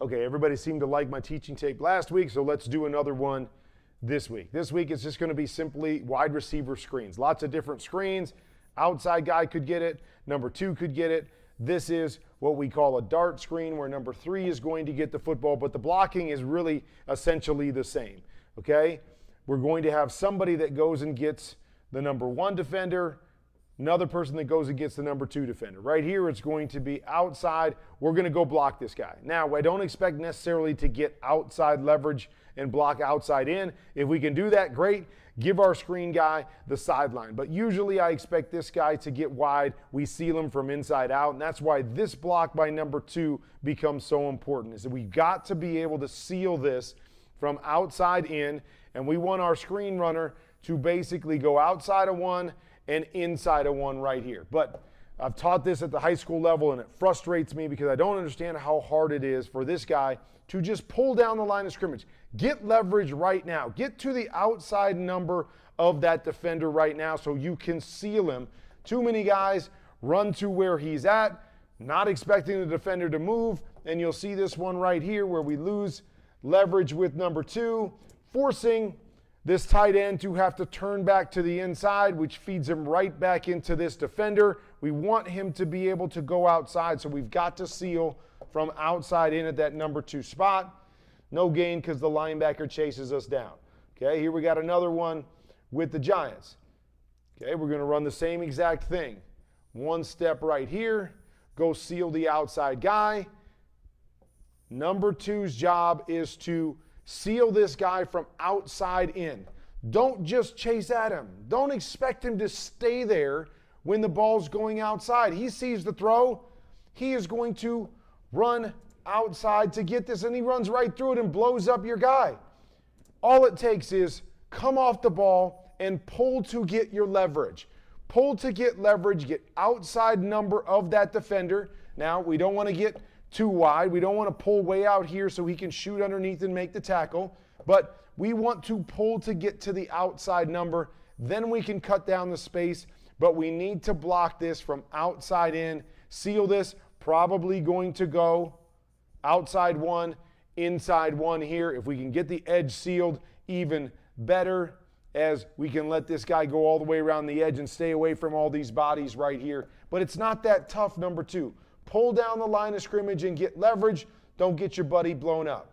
Okay, everybody seemed to like my teaching tape last week, so let's do another one this week. This week is just going to be simply wide receiver screens. Lots of different screens. Outside guy could get it. Number 2 could get it. This is what we call a dart screen where number 3 is going to get the football, but the blocking is really essentially the same, okay? We're going to have somebody that goes and gets the number 1 defender, another person that goes and gets the number 2 defender. Right here, it's going to be outside. We're going to go block this guy. Now, I don't expect necessarily to get outside leverage and block outside in. If we can do that, great. Give our screen guy the sideline. But usually I expect this guy to get wide. We seal him from inside out, and that's why this block by number 2 becomes so important, is that we've got to be able to seal this from outside in, and we want our screen runner to basically go outside of 1 and inside of 1 right here. But I've taught this at the high school level, and it frustrates me because I don't understand how hard it is for this guy to just pull down the line of scrimmage. Get leverage right now. Get to the outside number of that defender right now so you can seal him. Too many guys run to where he's at, not expecting the defender to move, and you'll see this one right here where we lose leverage with number 2, forcing this tight end to have to turn back to the inside, which feeds him right back into this defender. We want him to be able to go outside, so we've got to seal from outside in at that number 2 spot. No gain because the linebacker chases us down. Okay, here we got another one with the Giants. Okay, we're going to run the same exact thing. 1 step right here, go seal the outside guy. Number 2's job is to seal this guy from outside in. Don't just chase at him. Don't expect him to stay there when the ball's going outside. He sees the throw. He is going to run outside to get this, and he runs right through it and blows up your guy. All it takes is come off the ball and pull to get your leverage. Pull to get leverage, get outside number of that defender. Now, we don't want to get too wide. We don't want to pull way out here so he can shoot underneath and make the tackle. But we want to pull to get to the outside number. Then we can cut down the space. But we need to block this from outside in. Seal this. Probably going to go outside 1, inside 1 here. If we can get the edge sealed, even better, as we can let this guy go all the way around the edge and stay away from all these bodies right here. But it's not that tough, number 2. Pull down the line of scrimmage and get leverage. Don't get your buddy blown up.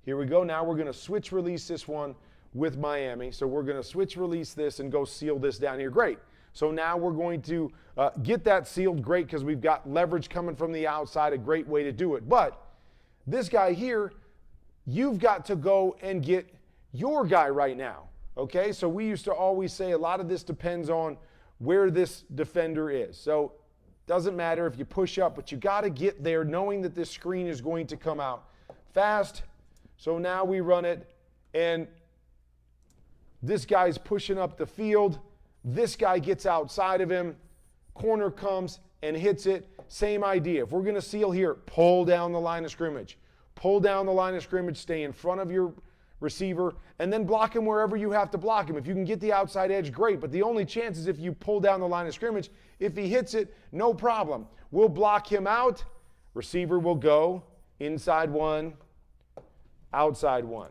Here we go. Now we're going to switch release this one with Miami. So we're going to switch release this and go seal this down here. Great. So now we're going to get that sealed. Great, because we've got leverage coming from the outside. A great way to do it. But this guy here, you've got to go and get your guy right now. Okay? So we used to always say a lot of this depends on where this defender is. So doesn't matter if you push up, but you got to get there knowing that this screen is going to come out fast. So now we run it, and this guy's pushing up the field. This guy gets outside of him. Corner comes and hits it. Same idea. If we're going to seal here, pull down the line of scrimmage. Pull down the line of scrimmage, stay in front of your receiver, and then block him wherever you have to block him. If you can get the outside edge, great. But the only chance is if you pull down the line of scrimmage. If he hits it, no problem. We'll block him out. Receiver will go inside 1, outside 1.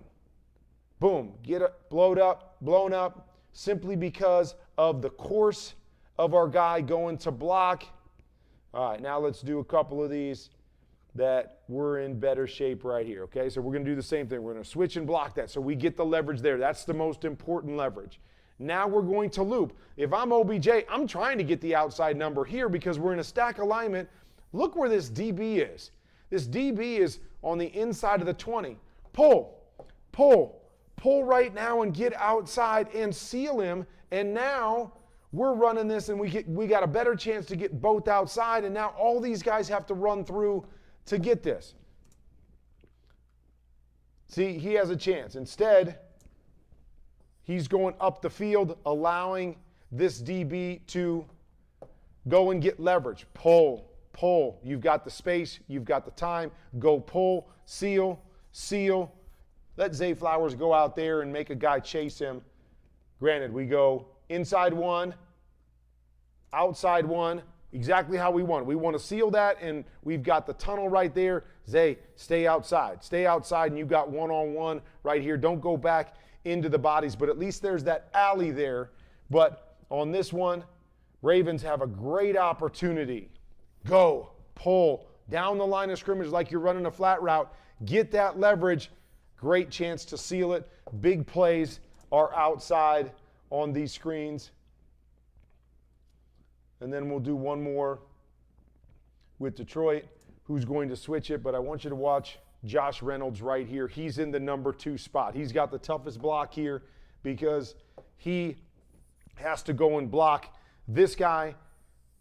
Boom. Get it blown up simply because of the course of our guy going to block. All right, now let's do a couple of these that we're in better shape right here, okay? So we're going to do the same thing. We're going to switch and block that so we get the leverage there. That's the most important leverage. Now we're going to loop. If I'm OBJ, I'm trying to get the outside number here because we're in a stack alignment. Look where this DB is. This DB is on the inside of the 20. Pull right now and get outside and seal him. And now we're running this and we got a better chance to get both outside. And now all these guys have to run through to get this. See, he has a chance. Instead, he's going up the field, allowing this DB to go and get leverage. Pull. You've got the space. You've got the time. Go pull, seal. Let Zay Flowers go out there and make a guy chase him. Granted, we go inside 1, outside 1, exactly how we want it. We want to seal that, and we've got the tunnel right there. Zay, stay outside. Stay outside, and you've got one-on-one right here. Don't go back into the bodies, but at least there's that alley there. But on this one, Ravens have a great opportunity. Go, pull, down the line of scrimmage like you're running a flat route. Get that leverage. Great chance to seal it. Big plays are outside on these screens. And then we'll do one more with Detroit, who's going to switch it. But I want you to watch Josh Reynolds right here. He's in the number 2 spot. He's got the toughest block here because he has to go and block this guy.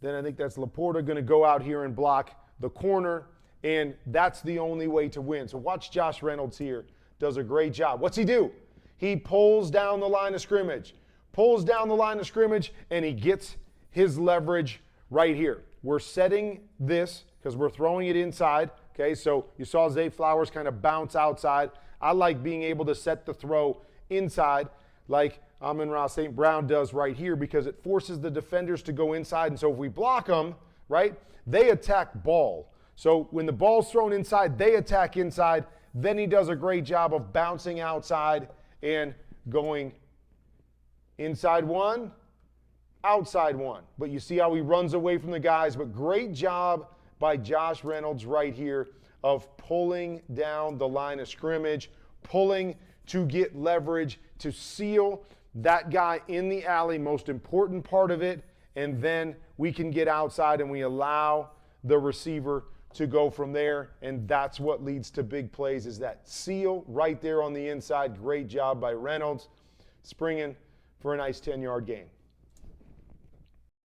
Then I think that's Laporta going to go out here and block the corner. And that's the only way to win. So watch Josh Reynolds here. Does a great job. What's he do? He pulls down the line of scrimmage. Pulls down the line of scrimmage, and he gets his leverage right here. We're setting this because we're throwing it inside. Okay, so you saw Zay Flowers kind of bounce outside. I like being able to set the throw inside like Amon-Ra St. Brown does right here because it forces the defenders to go inside. And so if we block them, right, they attack ball. So when the ball's thrown inside, they attack inside. Then he does a great job of bouncing outside and going inside one, outside one. But you see how he runs away from the guys. But great job by Josh Reynolds right here of pulling down the line of scrimmage, pulling to get leverage, to seal that guy in the alley, most important part of it. And then we can get outside and we allow the receiver to go from there, and that's what leads to big plays is that seal right there on the inside. Great job by Reynolds, springing for a nice 10-yard gain.